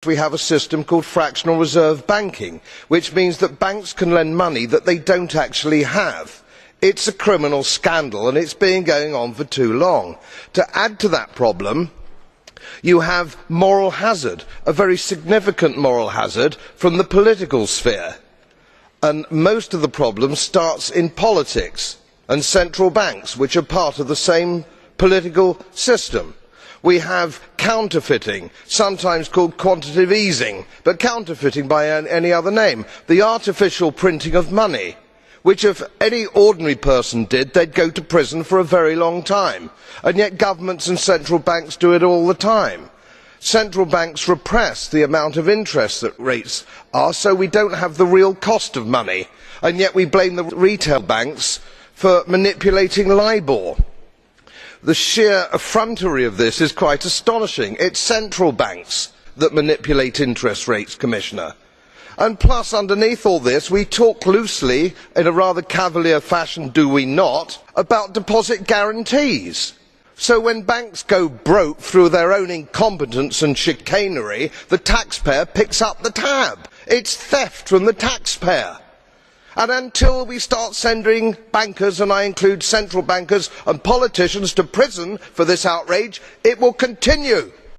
We have a system called fractional reserve banking, which means that banks can lend money that they do not actually have. It is a criminal scandal and it has been going on for too long. To add to that problem, you have moral hazard, a very significant moral hazard from the political sphere. And most of the problem starts in politics and central banks, which are part of the same political system. We have counterfeiting, sometimes called quantitative easing, but counterfeiting by any other name. The artificial printing of money, which if any ordinary person did, they would go to prison for a very long time. And yet governments and central banks do it all the time. Central banks repress the amount of interest that rates are, so we do not have the real cost of money. And yet we blame the retail banks for manipulating LIBOR. The sheer effrontery of this is quite astonishing. It is central banks that manipulate interest rates, Commissioner. And plus, underneath all this, we talk loosely, in a rather cavalier fashion, do we not, about deposit guarantees. So when banks go broke through their own incompetence and chicanery, the taxpayer picks up the tab. It is theft from the taxpayer. And until we start sending bankers, and I include central bankers and politicians, to prison for this outrage, it will continue.